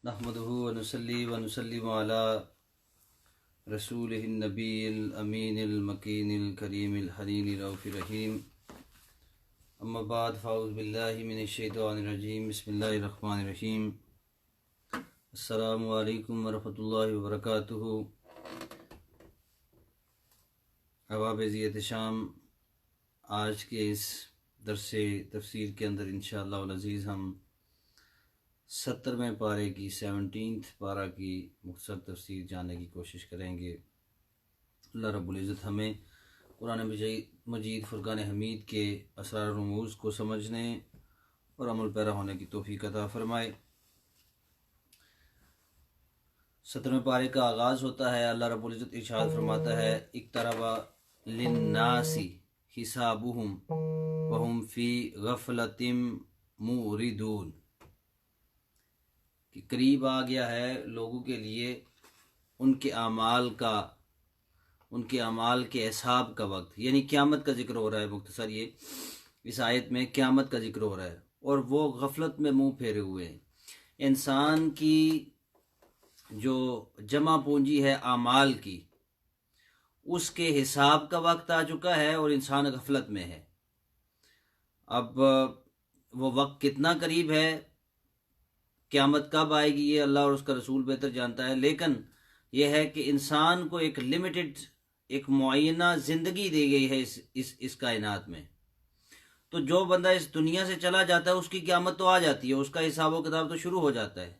نحمده ونصلي ونسلم على رسوله النبي الأمين المكين الكريم الحليم الرؤوف الرحيم أما بعد فأعوذ بالله من الشيطان الرجيم بسم الله الرحمن الرحيم السلام علیکم ورحمۃ اللہ وبرکاتہ۔ احباب عزیز شام، آج کے اس درس تفسیر کے اندر انشاءاللہ العزیز ہم 70ویں پارے کی 17th پارہ کی مختصر تفسیر جاننے کی کوشش کریں گے۔ اللہ رب العزت ہمیں قرآن مجید فرقان حمید کے اسرار و رموز کو سمجھنے اور عمل پیرا ہونے کی توفیق عطا فرمائے۔ 70ویں پارے کا آغاز ہوتا ہے، اللہ رب العزت ارشاد فرماتا ہے اقترب للناس حسابهم وهم فی غفلۃ معرضون، کہ قریب آ گیا ہے لوگوں کے لیے ان کے اعمال کے حساب کا وقت، یعنی قیامت کا ذکر ہو رہا ہے۔ مختصر یہ اس آیت میں قیامت کا ذکر ہو رہا ہے اور وہ غفلت میں منہ پھیرے ہوئے ہیں۔ انسان کی جو جمع پونجی ہے اعمال کی، اس کے حساب کا وقت آ چکا ہے اور انسان غفلت میں ہے۔ اب وہ وقت کتنا قریب ہے، قیامت کب آئے گی، یہ اللہ اور اس کا رسول بہتر جانتا ہے، لیکن یہ ہے کہ انسان کو ایک لمیٹڈ، ایک معینہ زندگی دی گئی ہے اس کائنات میں۔ تو جو بندہ اس دنیا سے چلا جاتا ہے اس کی قیامت تو آ جاتی ہے، اس کا حساب و کتاب تو شروع ہو جاتا ہے۔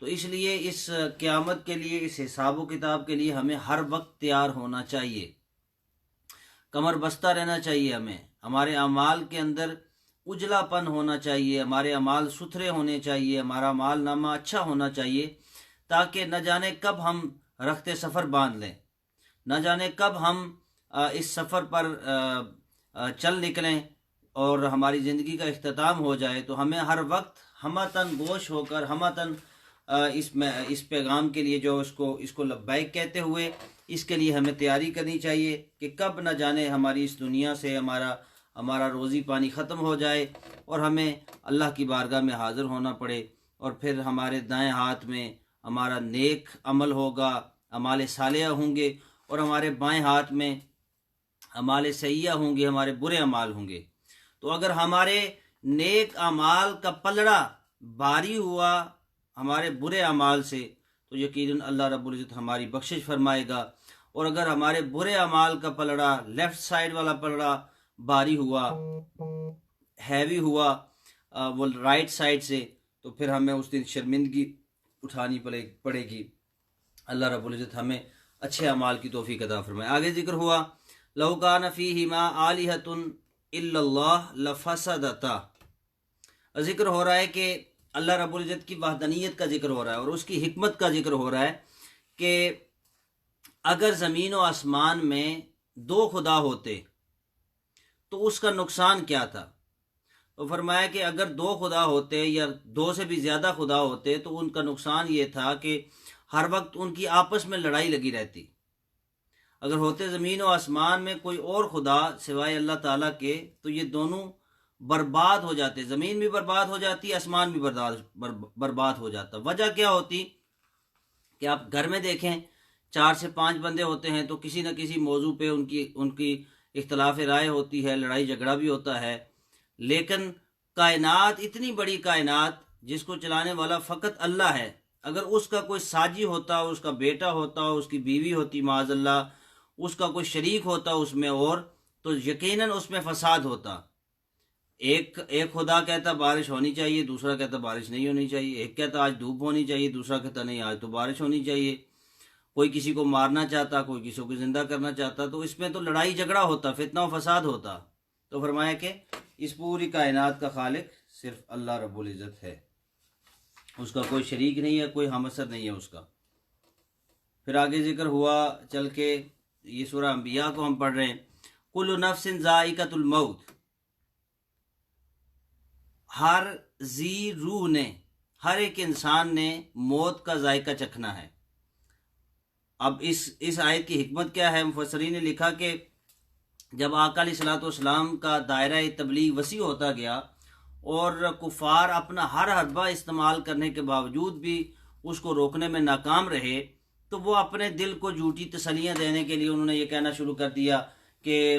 تو اس لیے اس قیامت کے لیے، اس حساب و کتاب کے لیے ہمیں ہر وقت تیار ہونا چاہیے، کمر بستہ رہنا چاہیے، ہمارے اعمال کے اندر اجلا پن ہونا چاہیے، ہمارے اعمال ستھرے ہونے چاہیے، ہمارا اعمال نامہ اچھا ہونا چاہیے، تاکہ نہ جانے کب ہم رخت سفر باندھ لیں، نہ جانے کب ہم اس سفر پر چل نکلیں اور ہماری زندگی کا اختتام ہو جائے۔ تو ہمیں ہر وقت ہمتاً گوش ہو کر، ہمتاً اس پیغام کے لیے جو اس کو لبیک کہتے ہوئے اس کے لیے ہمیں تیاری کرنی چاہیے کہ کب نہ جانے ہماری اس دنیا سے ہمارا روزی پانی ختم ہو جائے اور ہمیں اللہ کی بارگاہ میں حاضر ہونا پڑے، اور پھر ہمارے دائیں ہاتھ میں ہمارا نیک عمل ہوگا، اعمال صالحہ ہوں گے، اور ہمارے بائیں ہاتھ میں اعمال سیئہ ہوں گے، ہمارے برے اعمال ہوں گے۔ تو اگر ہمارے نیک اعمال کا پلڑا بھاری ہوا ہمارے برے اعمال سے، تو یقیناً اللہ رب العزت ہماری بخشش فرمائے گا، اور اگر ہمارے برے اعمال کا پلڑا، لیفٹ سائڈ والا پلڑا بھاری ہوا، ہیوی ہوا وہ رائٹ سائڈ سے، تو پھر ہمیں اس دن شرمندگی اٹھانی پڑے گی۔ اللہ رب العزت ہمیں اچھے اعمال کی توفیق عطا فرمائے۔ آگے ذکر ہوا لو کان فیہما آلہۃ الا اللہ لفسدتا، ذکر ہو رہا ہے کہ اللہ رب العزت کی وحدانیت کا ذکر ہو رہا ہے اور اس کی حکمت کا ذکر ہو رہا ہے کہ اگر زمین و آسمان میں دو خدا ہوتے تو اس کا نقصان کیا تھا۔ تو فرمایا کہ اگر دو خدا ہوتے یا دو سے بھی زیادہ خدا ہوتے تو ان کا نقصان یہ تھا کہ ہر وقت ان کی آپس میں لڑائی لگی رہتی۔ اگر ہوتے زمین و آسمان میں کوئی اور خدا سوائے اللہ تعالیٰ کے تو یہ دونوں برباد ہو جاتے، زمین بھی برباد ہو جاتی، آسمان بھی برباد ہو جاتا۔ وجہ کیا ہوتی کہ آپ گھر میں دیکھیں 4 سے 5 بندے ہوتے ہیں تو کسی نہ کسی موضوع پہ ان کی اختلاف رائے ہوتی ہے، لڑائی جھگڑا بھی ہوتا ہے، لیکن کائنات، اتنی بڑی کائنات جس کو چلانے والا فقط اللہ ہے، اگر اس کا کوئی ساجی ہوتا، اس کا بیٹا ہوتا، اس کی بیوی ہوتی معاذ اللہ، اس کا کوئی شریک ہوتا اس میں، اور تو یقیناً اس میں فساد ہوتا۔ ایک خدا کہتا بارش ہونی چاہیے، دوسرا کہتا بارش نہیں ہونی چاہیے، ایک کہتا آج دھوپ ہونی چاہیے، دوسرا کہتا نہیں آج تو بارش ہونی چاہیے، کوئی کسی کو مارنا چاہتا، کوئی کسی کو زندہ کرنا چاہتا، تو اس میں تو لڑائی جھگڑا ہوتا، فتنہ و فساد ہوتا۔ تو فرمایا کہ اس پوری کائنات کا خالق صرف اللہ رب العزت ہے، اس کا کوئی شریک نہیں ہے، کوئی ہم اثر نہیں ہے اس کا۔ پھر آگے ذکر ہوا چل کے، یہ سورہ انبیاء کو ہم پڑھ رہے ہیں، کل نفس ذائقۃ الموت، ہر ذی روح نے، ہر ایک انسان نے موت کا ذائقہ چکھنا ہے۔ اب اس آیت کی حکمت کیا ہے؟ مفسرین نے لکھا کہ جب آقا علیہ الصلوۃ والسلام کا دائرہ تبلیغ وسیع ہوتا گیا اور کفار اپنا ہر حربہ استعمال کرنے کے باوجود بھی اس کو روکنے میں ناکام رہے تو وہ اپنے دل کو جھوٹی تسلیاں دینے کے لیے انہوں نے یہ کہنا شروع کر دیا کہ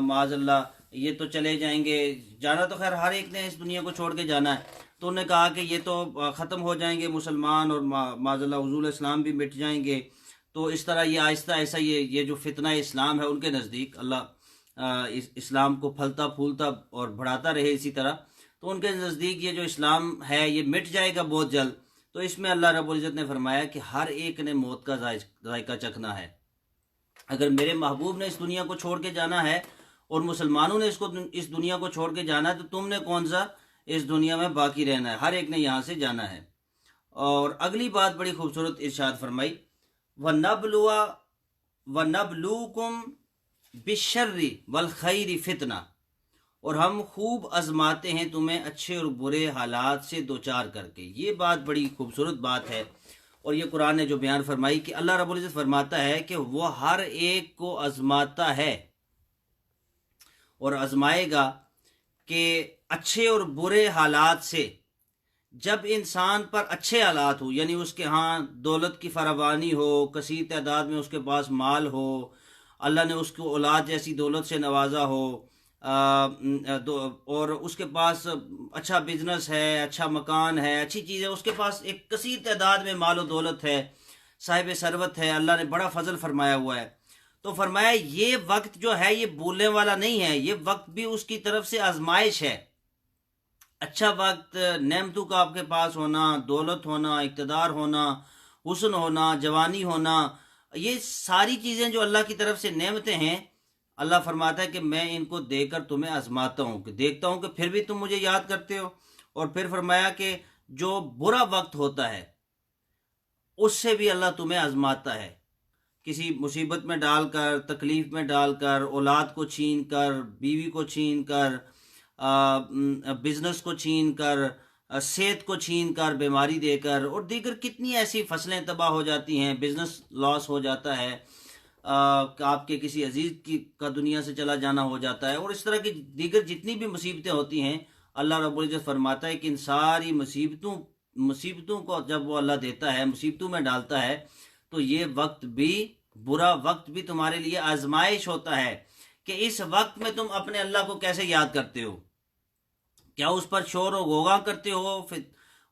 معاذ اللہ یہ تو چلے جائیں گے، جانا تو خیر ہر ایک نے اس دنیا کو چھوڑ کے جانا ہے، تو انہوں نے کہا کہ یہ تو ختم ہو جائیں گے مسلمان، اور معاذ اللہ حضور اسلام بھی مٹ جائیں گے، تو اس طرح یہ آہستہ ایسا یہ جو فتنہ اسلام ہے ان کے نزدیک، اللہ اسلام کو پھلتا پھولتا اور بڑھاتا رہے اسی طرح، تو ان کے نزدیک یہ جو اسلام ہے یہ مٹ جائے گا بہت جلد۔ تو اس میں اللہ رب العزت نے فرمایا کہ ہر ایک نے موت کا ذائقہ چکھنا ہے، اگر میرے محبوب نے اس دنیا کو چھوڑ کے جانا ہے اور مسلمانوں نے اس دنیا کو چھوڑ کے جانا ہے، تو تم نے کون سا اس دنیا میں باقی رہنا ہے، ہر ایک نے یہاں سے جانا ہے۔ اور اگلی بات بڑی خوبصورت ارشاد فرمائی، وَنَبْلُوكُمْ بِالشَّرِّ وَالْخَيْرِ فِتْنَةً، اور ہم خوب آزماتے ہیں تمہیں اچھے اور برے حالات سے دوچار کر کے۔ یہ بات بڑی خوبصورت بات ہے، اور یہ قرآن نے جو بیان فرمائی کہ اللہ رب العزت فرماتا ہے کہ وہ ہر ایک کو آزماتا ہے اور آزمائے گا کہ اچھے اور برے حالات سے۔ جب انسان پر اچھے حالات ہو، یعنی اس کے ہاں دولت کی فراوانی ہو، کثیر تعداد میں اس کے پاس مال ہو، اللہ نے اس کو اولاد جیسی دولت سے نوازا ہو، اور اس کے پاس اچھا بزنس ہے، اچھا مکان ہے، اچھی چیز ہے، اس کے پاس ایک کثیر تعداد میں مال و دولت ہے، صاحب ثروت ہے، اللہ نے بڑا فضل فرمایا ہوا ہے، تو فرمایا یہ وقت جو ہے یہ بھولنے والا نہیں ہے، یہ وقت بھی اس کی طرف سے آزمائش ہے۔ اچھا وقت، نعمتوں کا آپ کے پاس ہونا، دولت ہونا، اقتدار ہونا، حسن ہونا، جوانی ہونا، یہ ساری چیزیں جو اللہ کی طرف سے نعمتیں ہیں، اللہ فرماتا ہے کہ میں ان کو دے کر تمہیں آزماتا ہوں، کہ دیکھتا ہوں کہ پھر بھی تم مجھے یاد کرتے ہو۔ اور پھر فرمایا کہ جو برا وقت ہوتا ہے اس سے بھی اللہ تمہیں آزماتا ہے، کسی مصیبت میں ڈال کر، تکلیف میں ڈال کر، اولاد کو چھین کر، بیوی کو چھین کر، بزنس کو چھین کر، صحت کو چھین کر، بیماری دے کر، اور دیگر کتنی ایسی فصلیں تباہ ہو جاتی ہیں، بزنس لاس ہو جاتا ہے، کہ آپ کے کسی عزیز کا دنیا سے چلا جانا ہو جاتا ہے، اور اس طرح کی دیگر جتنی بھی مصیبتیں ہوتی ہیں، اللہ رب العزت فرماتا ہے کہ ان ساری مصیبتوں کو جب وہ اللہ دیتا ہے، مصیبتوں میں ڈالتا ہے، تو یہ وقت بھی، برا وقت بھی تمہارے لیے آزمائش ہوتا ہے، کہ اس وقت میں تم اپنے اللہ کو کیسے یاد کرتے ہو، کیا اس پر شور و غوغا کرتے ہو،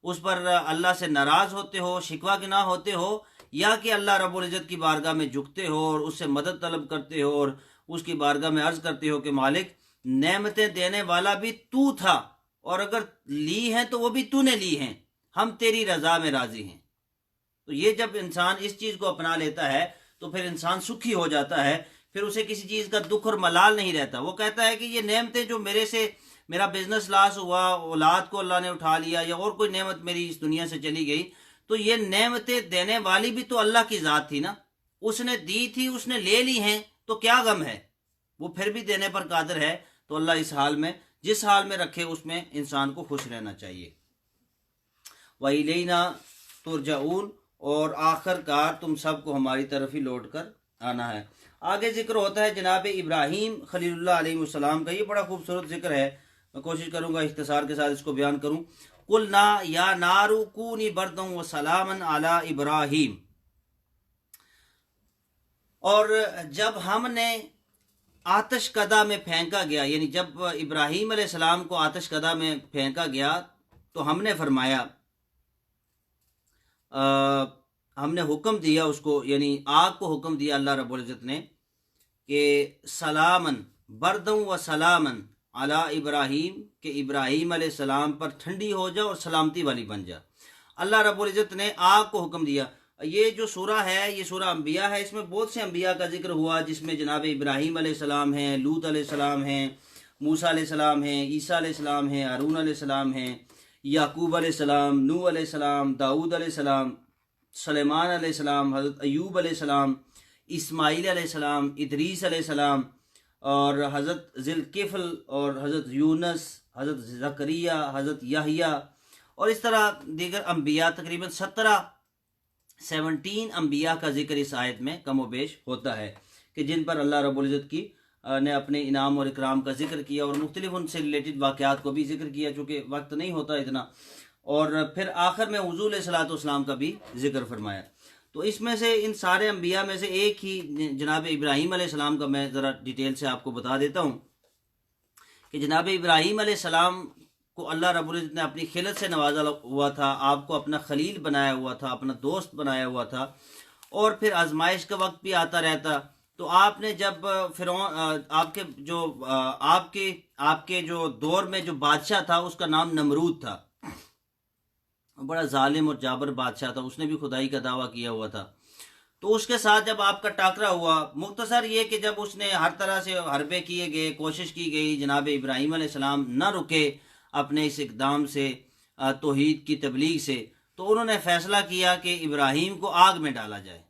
اس پر اللہ سے ناراض ہوتے ہو، شکوہ گناہ ہوتے ہو، یا کہ اللہ رب العزت کی بارگاہ میں جھکتے ہو اور اس سے مدد طلب کرتے ہو اور اس کی بارگاہ میں عرض کرتے ہو کہ مالک نعمتیں دینے والا بھی تو تھا، اور اگر لی ہیں تو وہ بھی تو نے لی ہیں، ہم تیری رضا میں راضی ہیں۔ تو یہ جب انسان اس چیز کو اپنا لیتا ہے تو پھر انسان سکھی ہو جاتا ہے، پھر اسے کسی چیز کا دکھ اور ملال نہیں رہتا، وہ کہتا ہے کہ یہ نعمتیں جو میرا بزنس لاس ہوا، اولاد کو اللہ نے اٹھا لیا، یا اور کوئی نعمت میری اس دنیا سے چلی گئی، تو یہ نعمتیں دینے والی بھی تو اللہ کی ذات تھی نا، اس نے دی تھی، اس نے لے لی ہیں، تو کیا غم ہے، وہ پھر بھی دینے پر قادر ہے۔ تو اللہ اس حال میں، جس حال میں رکھے اس میں انسان کو خوش رہنا چاہیے۔ وَإِلَيْنَا تُرْجَعُونَ، اور آخر کار تم سب کو ہماری طرف ہی لوٹ کر آنا ہے۔ آگے ذکر ہوتا ہے جناب ابراہیم خلیل اللہ علیہ السلام کا، یہ بڑا خوبصورت ذکر ہے، میں کوشش کروں گا اختصار کے ساتھ اس کو بیان کروں۔ قُلْنَا يَا نَارُ كُونِي بَرْدًا وَسَلَامًا عَلَىٰ ابراہیم، اور جب ہم نے آتش کدہ میں پھینکا گیا، یعنی جب ابراہیم علیہ السلام کو آتش کدہ میں پھینکا گیا تو ہم نے فرمایا، ہم نے حکم دیا اس کو، یعنی آگ کو حکم دیا اللہ رب العزت نے کہ سلامن بردم و سلامن علی ابراہیم، کہ ابراہیم علیہ السلام پر ٹھنڈی ہو جا اور سلامتی والی بن جا۔ اللہ رب العزت نے آگ کو حکم دیا۔ یہ جو سورہ ہے یہ سورہ انبیاء ہے، اس میں بہت سے انبیاء کا ذکر ہوا، جس میں جناب ابراہیم علیہ السلام ہیں، لوط علیہ السلام ہیں، موسیٰ علیہ السلام ہیں، عیسیٰ علیہ السلام ہیں، ہارون علیہ السلام ہیں، یعقوب علیہ السلام، نوح علیہ السلام، داؤد علیہ السلام، سلیمان علیہ السلام، حضرت ایوب علیہ السلام، اسماعیل علیہ السلام، ادریس علیہ السلام، اور حضرت ذوالکفل، اور حضرت یونس، حضرت زکریا، حضرت یحییٰ، اور اس طرح دیگر انبیاء، تقریباً 17 انبیاء کا ذکر اس آیت میں کم و بیش ہوتا ہے، کہ جن پر اللہ رب العزت کی نے اپنے انعام اور اکرام کا ذکر کیا، اور مختلف ان سے ریلیٹڈ واقعات کو بھی ذکر کیا، چونکہ وقت نہیں ہوتا اتنا۔ اور پھر آخر میں حضور علیہ الصلوۃ والسلام کا بھی ذکر فرمایا۔ تو اس میں سے ان سارے انبیاء میں سے ایک ہی جناب ابراہیم علیہ السلام کا میں ذرا ڈیٹیل سے آپ کو بتا دیتا ہوں کہ جناب ابراہیم علیہ السلام کو اللہ رب العزت نے اپنی خلت سے نوازا ہوا تھا، آپ کو اپنا خلیل بنایا ہوا تھا، اپنا دوست بنایا ہوا تھا، اور پھر آزمائش کا وقت بھی آتا رہتا۔ تو آپ نے جب فرعون آپ کے جو دور میں جو بادشاہ تھا اس کا نام نمرود تھا، بڑا ظالم اور جابر بادشاہ تھا، اس نے بھی خدائی کا دعویٰ کیا ہوا تھا۔ تو اس کے ساتھ جب آپ کا ٹاکرا ہوا، مختصر یہ کہ جب اس نے ہر طرح سے حربے کیے گئے، کوشش کی گئی، جناب ابراہیم علیہ السلام نہ رکے اپنے اس اقدام سے، توحید کی تبلیغ سے، تو انہوں نے فیصلہ کیا کہ ابراہیم کو آگ میں ڈالا جائے۔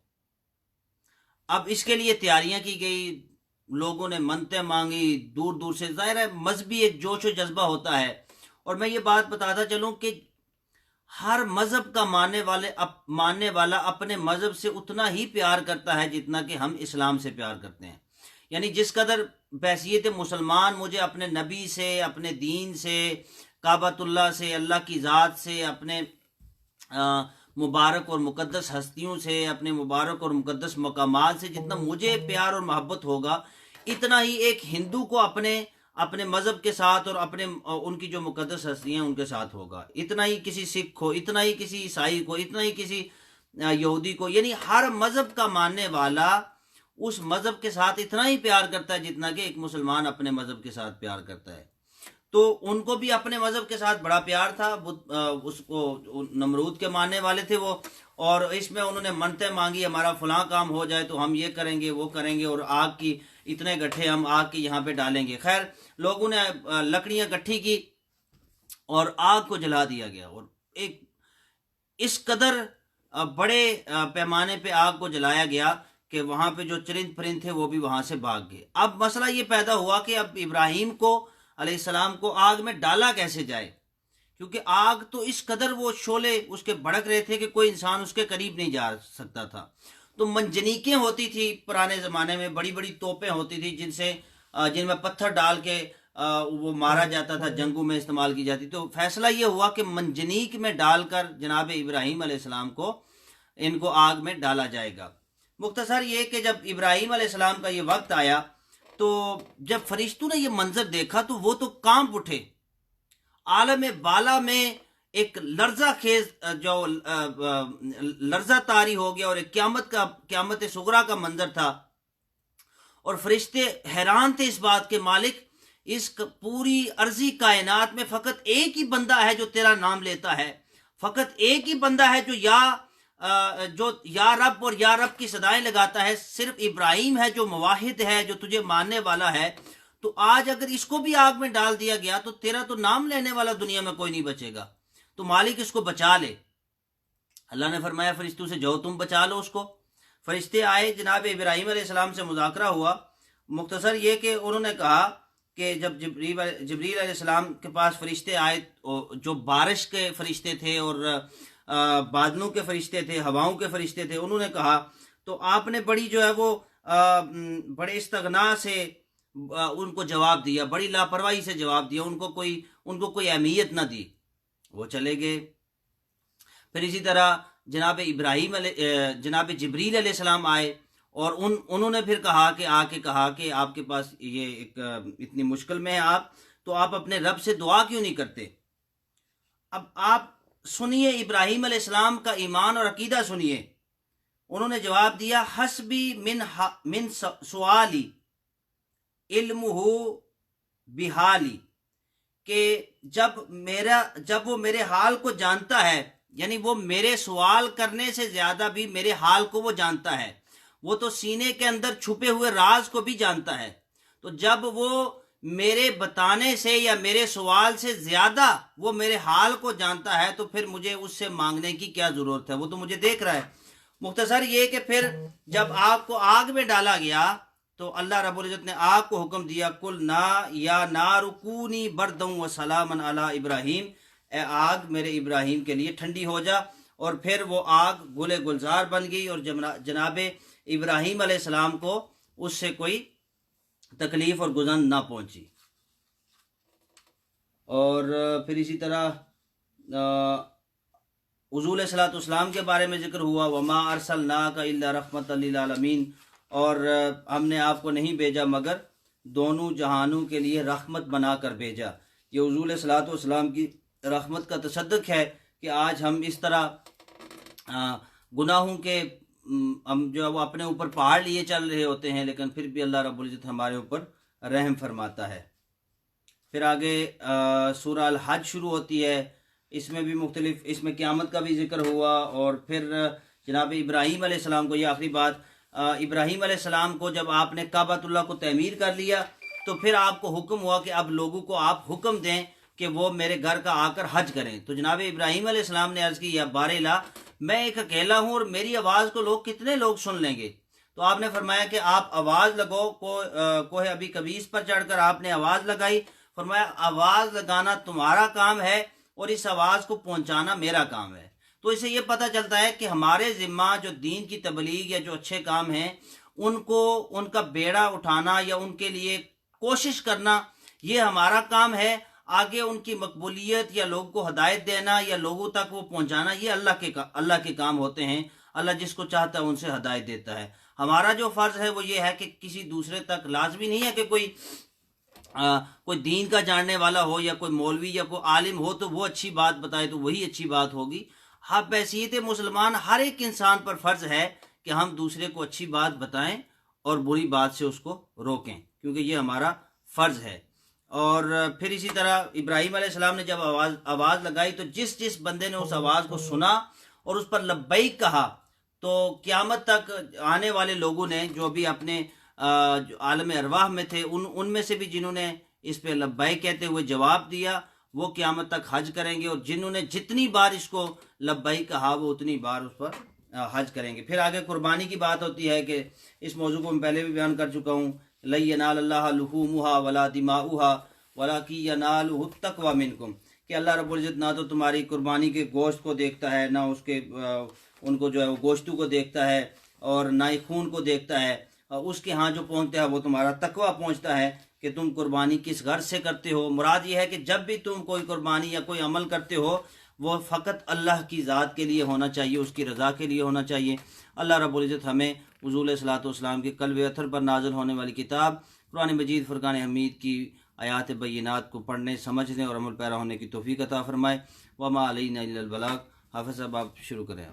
اب اس کے لیے تیاریاں کی گئی، لوگوں نے منتیں مانگی دور دور سے، ظاہر ہے مذہبی ایک جوش و جذبہ ہوتا ہے۔ اور میں یہ بات بتاتا چلوں کہ ہر مذہب کا ماننے والا اپنے مذہب سے اتنا ہی پیار کرتا ہے جتنا کہ ہم اسلام سے پیار کرتے ہیں۔ یعنی جس قدر بحیثیت مسلمان مجھے اپنے نبی سے، اپنے دین سے، کعبۃ اللہ سے، اللہ کی ذات سے، اپنے مبارک اور مقدس ہستیوں سے، اپنے مبارک اور مقدس مقامات سے جتنا مجھے پیار اور محبت ہوگا، اتنا ہی ایک ہندو کو اپنے مذہب کے ساتھ اور ان کی جو مقدس ہستیاں ان کے ساتھ ہوگا، اتنا ہی کسی سکھ کو، اتنا ہی کسی عیسائی کو، اتنا ہی کسی یہودی کو، یعنی ہر مذہب کا ماننے والا اس مذہب کے ساتھ اتنا ہی پیار کرتا ہے جتنا کہ ایک مسلمان اپنے مذہب کے ساتھ پیار کرتا ہے۔ تو ان کو بھی اپنے مذہب کے ساتھ بڑا پیار تھا، اس کو نمرود کے ماننے والے تھے وہ، اور اس میں انہوں نے منتیں مانگی، ہمارا فلاں کام ہو جائے تو ہم یہ کریں گے وہ کریں گے، اور آگ کی اتنے گٹھے ہم آگ کے یہاں پہ ڈالیں گے۔ خیر لوگوں نے لکڑیاں اکٹھی کی اور آگ کو جلا دیا گیا، اور ایک اس قدر بڑے پیمانے پہ آگ کو جلایا گیا کہ وہاں پہ جو چرند پرند تھے وہ بھی وہاں سے بھاگ گئے۔ اب مسئلہ یہ پیدا ہوا کہ اب ابراہیم کو علیہ السلام کو آگ میں ڈالا کیسے جائے، کیونکہ آگ تو اس قدر وہ شعلے اس کے بھڑک رہے تھے کہ کوئی انسان اس کے قریب نہیں جا سکتا تھا۔ تو منجنیقیں ہوتی تھی پرانے زمانے میں، بڑی بڑی توپیں ہوتی تھی جن میں پتھر ڈال کے وہ مارا جاتا تھا، جنگوں میں استعمال کی جاتی۔ تو فیصلہ یہ ہوا کہ منجنیق میں ڈال کر جناب ابراہیم علیہ السلام کو ان کو آگ میں ڈالا جائے گا۔ مختصر یہ کہ جب ابراہیم علیہ السلام کا یہ وقت آیا تو جب فرشتوں نے یہ منظر دیکھا تو وہ تو کانپ اٹھے، عالم بالا میں ایک لرزہ خیز جو لرزہ طاری ہو گیا، اور ایک قیامت صغریٰ کا منظر تھا، اور فرشتے حیران تھے اس بات کے مالک، اس پوری عرضی کائنات میں فقط ایک ہی بندہ ہے جو تیرا نام لیتا ہے، فقط ایک ہی بندہ ہے جو یا رب اور یا رب کی صدائیں لگاتا ہے، صرف ابراہیم ہے جو موحد ہے، جو تجھے ماننے والا ہے۔ تو آج اگر اس کو بھی آگ میں ڈال دیا گیا تو تیرا تو نام لینے والا دنیا میں کوئی نہیں بچے گا، تو مالک اس کو بچا لے۔ اللہ نے فرمایا فرشتوں سے جاؤ تم بچا لو اس کو۔ فرشتے آئے، جناب ابراہیم علیہ السلام سے مذاکرہ ہوا۔ مختصر یہ کہ انہوں نے کہا کہ جب جبریل علیہ السلام کے پاس فرشتے آئے، جو بارش کے فرشتے تھے اور بادلوں کے فرشتے تھے، ہواؤں کے فرشتے تھے، انہوں نے کہا تو آپ نے بڑی جو ہے وہ بڑے استغنا سے ان کو جواب دیا، بڑی لاپرواہی سے جواب دیا، ان کو کوئی اہمیت نہ دی، وہ چلے گئے۔ پھر اسی طرح جناب جبریل علیہ السلام آئے، اور انہوں نے پھر کہا کہ آپ کے پاس یہ ایک اتنی مشکل میں ہے آپ، تو آپ اپنے رب سے دعا کیوں نہیں کرتے؟ اب آپ سنیے ابراہیم علیہ السلام کا ایمان اور عقیدہ سنیے۔ انہوں نے جواب دیا، حسبی من سوالی علمہ بحالی، کہ جب وہ میرے حال کو جانتا ہے، یعنی وہ میرے سوال کرنے سے زیادہ بھی میرے حال کو وہ جانتا ہے، وہ تو سینے کے اندر چھپے ہوئے راز کو بھی جانتا ہے، تو جب وہ میرے بتانے سے یا میرے سوال سے زیادہ وہ میرے حال کو جانتا ہے تو پھر مجھے اس سے مانگنے کی کیا ضرورت ہے، وہ تو مجھے دیکھ رہا ہے۔ مختصر یہ کہ پھر جب آگ کو آگ میں ڈالا گیا تو اللہ رب العزت نے آگ کو حکم دیا، قلنا یا نار کونی بردا وسلاما علی ابراہیم، اے آگ میرے ابراہیم کے لیے ٹھنڈی ہو جا، اور پھر وہ آگ گل گلزار بن گئی، اور جناب ابراہیم علیہ السلام کو اس سے کوئی تکلیف اور گزن نہ پہنچی۔ اور پھر اسی طرح حضور صلی اللہ کے بارے میں ذکر ہوا، وما ارسلناک الا رحمۃ للعالمین، اور ہم نے آپ کو نہیں بھیجا مگر دونوں جہانوں کے لیے رحمت بنا کر بھیجا۔ یہ حضور صلی اللہ علیہ وسلم کی رحمت کا تصدق ہے کہ آج ہم اس طرح گناہوں کے ہم جو وہ اپنے اوپر پہاڑ لیے چل رہے ہوتے ہیں، لیکن پھر بھی اللہ رب العزت ہمارے اوپر رحم فرماتا ہے۔ پھر آگے سورہ الحج شروع ہوتی ہے، اس میں بھی مختلف، اس میں قیامت کا بھی ذکر ہوا، اور پھر جناب ابراہیم علیہ السلام کو، یہ آخری بات، ابراہیم علیہ السلام کو جب آپ نے کعبۃ اللہ کو تعمیر کر لیا تو پھر آپ کو حکم ہوا کہ اب لوگوں کو آپ حکم دیں کہ وہ میرے گھر کا آ کر حج کریں۔ تو جناب ابراہیم علیہ السلام نے عرض کی، یا بار الہ، میں ایک اکیلا ہوں اور میری آواز کو کتنے لوگ سن لیں گے؟ تو آپ نے فرمایا کہ آپ آواز لگو، کوہ ابی قبیس پر چڑھ کر آپ نے آواز لگائی، فرمایا آواز لگانا تمہارا کام ہے اور اس آواز کو پہنچانا میرا کام ہے۔ تو اسے یہ پتہ چلتا ہے کہ ہمارے ذمہ جو دین کی تبلیغ یا جو اچھے کام ہیں ان کا بیڑا اٹھانا یا ان کے لیے کوشش کرنا، یہ ہمارا کام ہے۔ آگے ان کی مقبولیت یا لوگوں کو ہدایت دینا یا لوگوں تک وہ پہنچانا، یہ اللہ کے کام ہوتے ہیں۔ اللہ جس کو چاہتا ہے ان سے ہدایت دیتا ہے۔ ہمارا جو فرض ہے وہ یہ ہے کہ کسی دوسرے تک، لازمی نہیں ہے کہ کوئی دین کا جاننے والا ہو یا کوئی مولوی یا کوئی عالم ہو تو وہ اچھی بات بتائے تو وہی اچھی بات ہوگی۔ ہاں، بحیثیت مسلمان ہر ایک انسان پر فرض ہے کہ ہم دوسرے کو اچھی بات بتائیں اور بری بات سے اس کو روکیں، کیونکہ یہ ہمارا فرض ہے۔ اور پھر اسی طرح ابراہیم علیہ السلام نے جب آواز لگائی تو جس بندے نے اس آواز کو سنا اور اس پر لبیک کہا، تو قیامت تک آنے والے لوگوں نے جو بھی اپنے عالم ارواح میں تھے، ان میں سے بھی جنہوں نے اس پہ لبیک کہتے ہوئے جواب دیا، وہ قیامت تک حج کریں گے، اور جنہوں نے جتنی بار اس کو لبیک کہا وہ اتنی بار اس پر حج کریں گے۔ پھر آگے قربانی کی بات ہوتی ہے کہ اس موضوع کو میں پہلے بھی بیان کر چکا ہوں، لن ینال اللہ لحومها ولا دماؤها ولکن ینالہ التقوی منکم، کہ اللہ رب العزت نہ تو تمہاری قربانی کے گوشت کو دیکھتا ہے، نہ اس کے ان کو جو ہے وہ گوشتوں کو دیکھتا ہے، اور نہ ہی خون کو دیکھتا ہے، اس کے ہاں جو پہنچتا ہے وہ تمہارا تقوی پہنچتا ہے کہ تم قربانی کس غرض سے کرتے ہو۔ مراد یہ ہے کہ جب بھی تم کوئی قربانی یا کوئی عمل کرتے ہو وہ فقط اللہ کی ذات کے لیے ہونا چاہیے، اس کی رضا کے لیے ہونا چاہیے۔ اللہ رب العزت ہمیں حضور صلی اللہ علیہ وسلم کے قلب اطہر پر نازل ہونے والی کتاب قرآن مجید فرقان حمید کی آیات بینات کو پڑھنے، سمجھنے اور عمل پیرا ہونے کی توفیق عطا فرمائے۔ وما علینا الا البلاغ۔ حافظ صاحب آپ شروع کریں۔